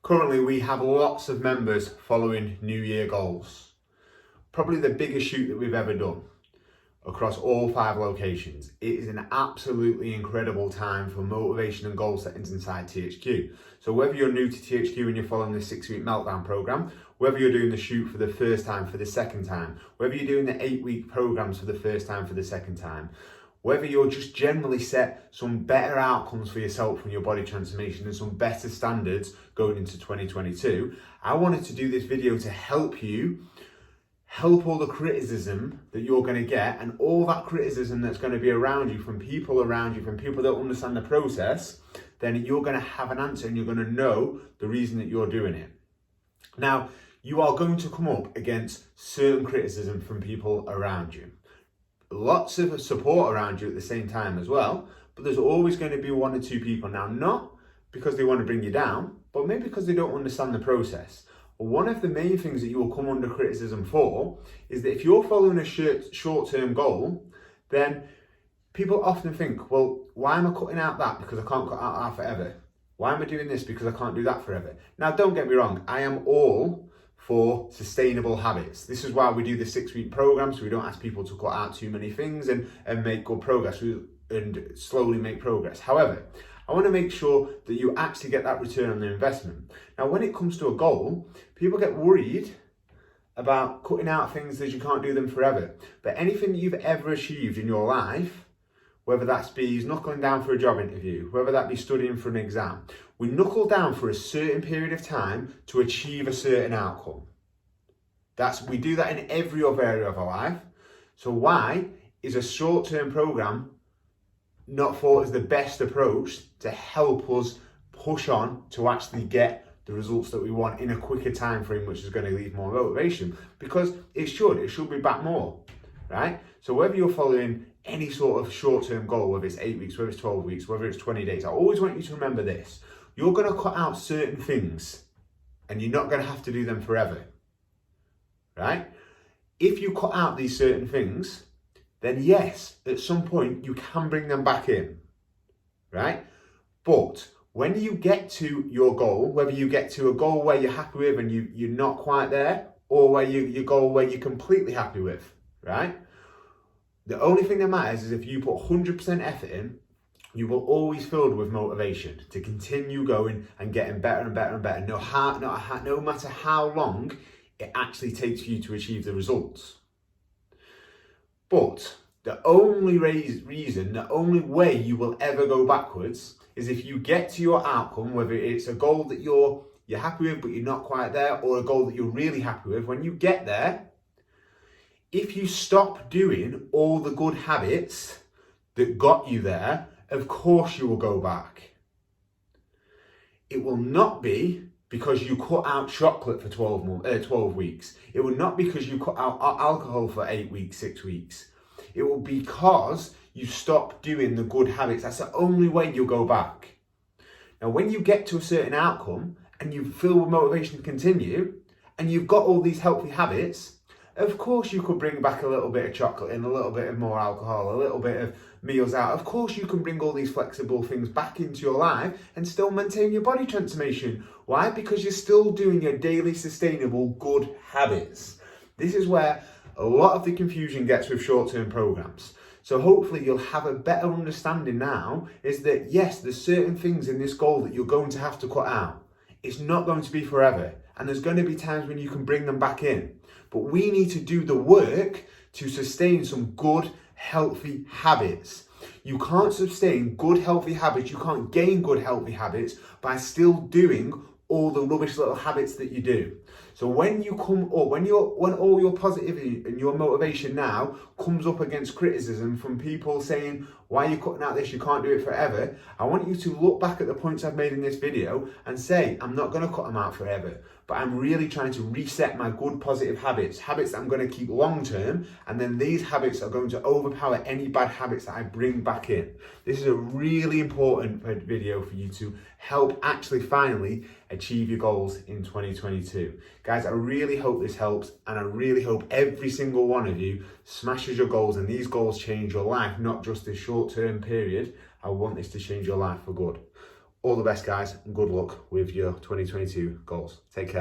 Currently, we have lots of members following New Year goals. Probably the biggest shoot that we've ever done across all 5 locations. It is an absolutely incredible time for motivation and goal settings inside THQ. So whether you're new to THQ and you're following the 6-week meltdown program, whether you're doing the shoot for the first time, for the second time, whether you're doing the 8-week programs for the first time, for the second time, whether you're just generally set some better outcomes for yourself and your body transformation and some better standards going into 2022, I wanted to do this video to help you, help all the criticism that you're going to get and all that criticism that's going to be around you, from people around you, from people that understand the process. Then you're going to have an answer and you're going to know the reason that you're doing it. Now, you are going to come up against certain criticism from people around you. Lots of support around you at the same time as well, but there's always going to be 1 or 2 people. Now, not because they want to bring you down, but maybe because they don't understand the process. One of the main things that you will come under criticism for is that if you're following a short-term goal, then people often think, well, why am I cutting out that because I can't cut out that forever? Why am I doing this because I can't do that forever? Now, don't get me wrong, I am all for sustainable habits. This is why we do the 6-week program, so we don't ask people to cut out too many things and make good progress and slowly make progress. However, I want to make sure that you actually get that return on the investment. Now, when it comes to a goal, people get worried about cutting out things that you can't do them forever. But anything that you've ever achieved in your life, whether that's be knuckling down for a job interview, whether that be studying for an exam, we knuckle down for a certain period of time to achieve a certain outcome. We do that in every other area of our life. So why is a short-term program not thought as the best approach to help us push on to actually get the results that we want in a quicker time frame, which is going to leave more motivation? Because it should be back more, right? So whether you're following any sort of short-term goal, whether it's 8 weeks, whether it's 12 weeks, whether it's 20 days, I always want you to remember this. You're going to cut out certain things and you're not going to have to do them forever, right? If you cut out these certain things, then yes, at some point you can bring them back in, right? But when you get to your goal, whether you get to a goal where you're happy with and you're not quite there, or where your goal where you're completely happy with, right? The only thing that matters is if you put 100% effort in, you will always filled with motivation to continue going and getting better and better and better, no matter how long it actually takes for you to achieve the results. But the only reason, the only way you will ever go backwards is if you get to your outcome, whether it's a goal that you're happy with but you're not quite there, or a goal that you're really happy with. When you get there, if you stop doing all the good habits that got you there, of course you will go back. It will not be because you cut out chocolate for 12 weeks. It will not be because you cut out alcohol for 8 weeks, 6 weeks. It will be because you stop doing the good habits. That's the only way you'll go back. Now, when you get to a certain outcome and you feel with motivation to continue, and you've got all these healthy habits, of course you could bring back a little bit of chocolate and a little bit of more alcohol, a little bit of meals out. Of course you can bring all these flexible things back into your life and still maintain your body transformation. Why? Because you're still doing your daily sustainable good habits. This is where a lot of the confusion gets with short-term programs. So hopefully you'll have a better understanding now, is that yes, there's certain things in this goal that you're going to have to cut out. It's not going to be forever. And there's going to be times when you can bring them back in. But we need to do the work to sustain some good, healthy habits. You can't sustain good, healthy habits. You can't gain good, healthy habits by still doing all the rubbish little habits that you do. So when you come up, when all your positivity and your motivation now comes up against criticism from people saying, why are you cutting out this? You can't do it forever. I want you to look back at the points I've made in this video and say, I'm not going to cut them out forever, but I'm really trying to reset my good positive habits that I'm going to keep long term. And then these habits are going to overpower any bad habits that I bring back in. This is a really important video for you to help actually finally achieve your goals in 2022. Guys, I really hope this helps, and I really hope every single one of you smashes your goals and these goals change your life, not just this short-term period. I want this to change your life for good. All the best, guys, and good luck with your 2022 goals. Take care.